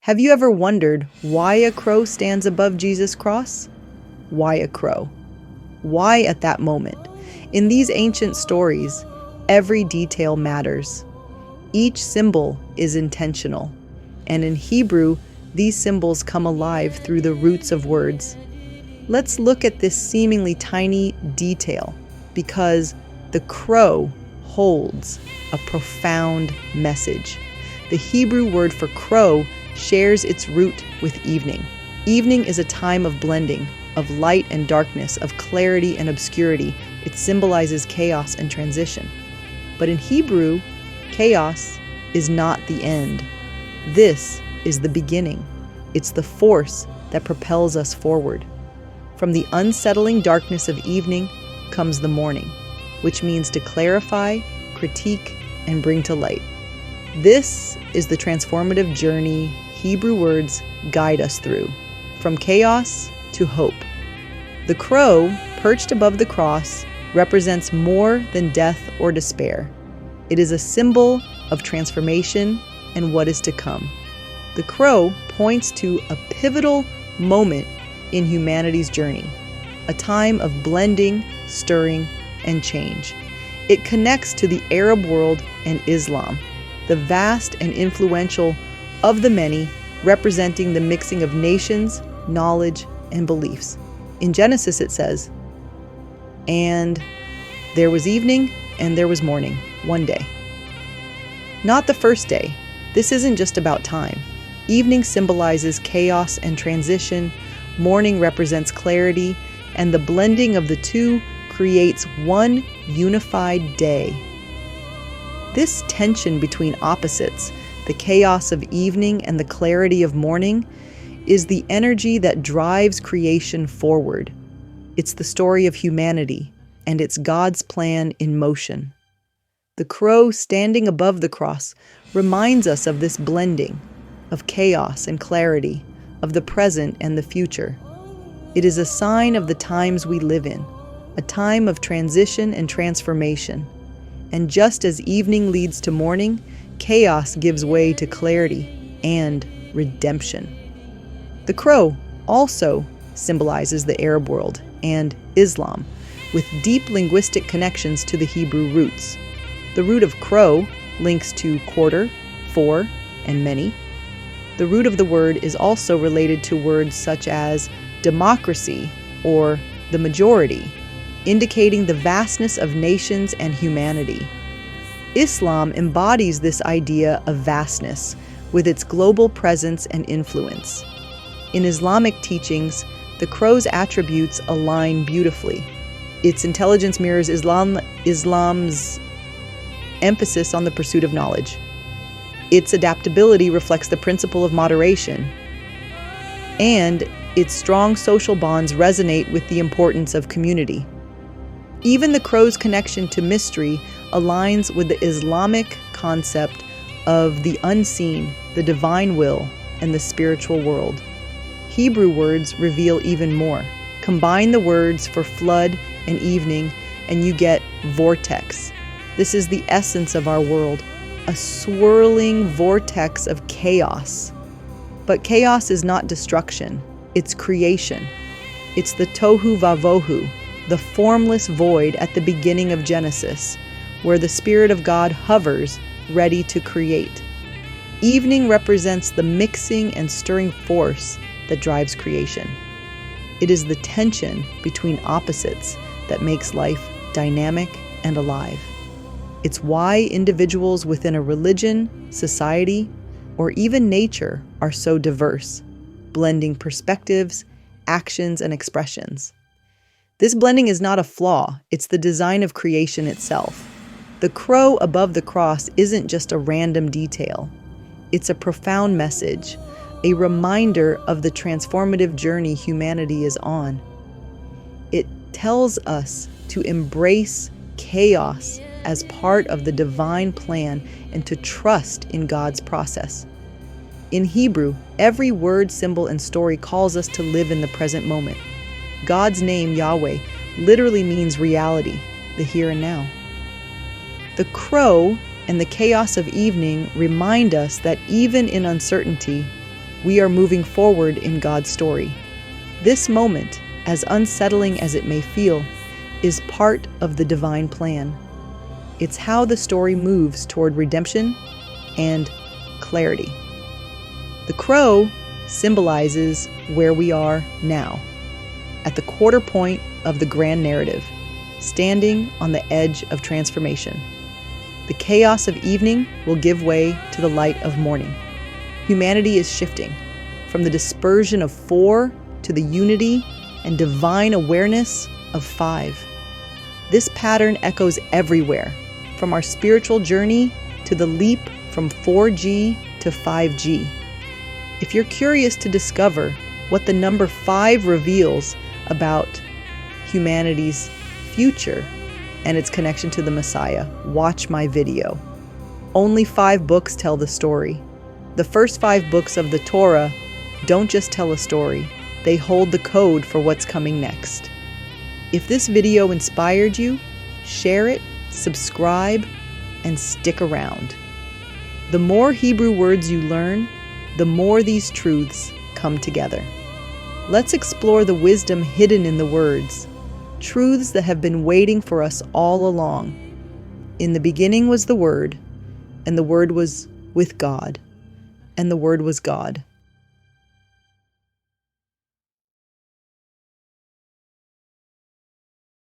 Have you ever wondered why a crow stands above Jesus' cross? Why a crow? Why at that moment? In these ancient stories, every detail matters. Each symbol is intentional, and in Hebrew, these symbols come alive through the roots of words. Let's look at this seemingly tiny detail, because the crow holds a profound message. The Hebrew word for crow shares its root with evening. Evening is a time of blending, of light and darkness, of clarity and obscurity. It symbolizes chaos and transition. But in Hebrew, chaos is not the end. This is the beginning. It's the force that propels us forward. From the unsettling darkness of evening comes the morning, which means to clarify, critique, and bring to light. This is the transformative journey Hebrew words guide us through, from chaos to hope. The crow, perched above the cross, represents more than death or despair. It is a symbol of transformation and what is to come. The crow points to a pivotal moment in humanity's journey, a time of blending, stirring, and change. It connects to the Arab world and Islam, the vast and influential of the many, representing the mixing of nations, knowledge, and beliefs. In Genesis it says, "And there was evening and there was morning, one day." Not the first day. This isn't just about time. Evening symbolizes chaos and transition, morning represents clarity, and the blending of the two creates one unified day. This tension between opposites, the chaos of evening and the clarity of morning, is the energy that drives creation forward. It's the story of humanity, and it's God's plan in motion. The crow standing above the cross reminds us of this blending, of chaos and clarity, of the present and the future. It is a sign of the times we live in, a time of transition and transformation. And just as evening leads to morning, chaos gives way to clarity and redemption. The crow also symbolizes the Arab world and Islam, with deep linguistic connections to the Hebrew roots. The root of crow links to quarter, four, and many. The root of the word is also related to words such as democracy or the majority, indicating the vastness of nations and humanity. Islam embodies this idea of vastness with its global presence and influence. In Islamic teachings, the crow's attributes align beautifully. Its intelligence mirrors Islam's emphasis on the pursuit of knowledge. Its adaptability reflects the principle of moderation, and its strong social bonds resonate with the importance of community. Even the crow's connection to mystery aligns with the Islamic concept of the unseen, the divine will, and the spiritual world. Hebrew words reveal even more. Combine the words for flood and evening, and you get vortex. This is the essence of our world, a swirling vortex of chaos. But chaos is not destruction, it's creation. It's the tohu vavohu, the formless void at the beginning of Genesis, where the Spirit of God hovers, ready to create. Evening represents the mixing and stirring force that drives creation. It is the tension between opposites that makes life dynamic and alive. It's why individuals within a religion, society, or even nature are so diverse, blending perspectives, actions, and expressions. This blending is not a flaw, it's the design of creation itself. The crow above the cross isn't just a random detail. It's a profound message, a reminder of the transformative journey humanity is on. It tells us to embrace chaos as part of the divine plan and to trust in God's process. In Hebrew, every word, symbol, and story calls us to live in the present moment. God's name, Yahweh, literally means reality, the here and now. The crow and the chaos of evening remind us that even in uncertainty, we are moving forward in God's story. This moment, as unsettling as it may feel, is part of the divine plan. It's how the story moves toward redemption and clarity. The crow symbolizes where we are now, at the quarter point of the grand narrative, standing on the edge of transformation. The chaos of evening will give way to the light of morning. Humanity is shifting from the dispersion of 4 to the unity and divine awareness of 5. This pattern echoes everywhere, from our spiritual journey to the leap from 4G to 5G. If you're curious to discover what the number 5 reveals about humanity's future and its connection to the Messiah, watch my video. Only 5 books tell the story. The first 5 books of the Torah don't just tell a story, they hold the code for what's coming next. If this video inspired you, share it, subscribe, and stick around. The more Hebrew words you learn, the more these truths come together. Let's explore the wisdom hidden in the words, truths that have been waiting for us all along. In the beginning was the Word, and the Word was with God, and the Word was God.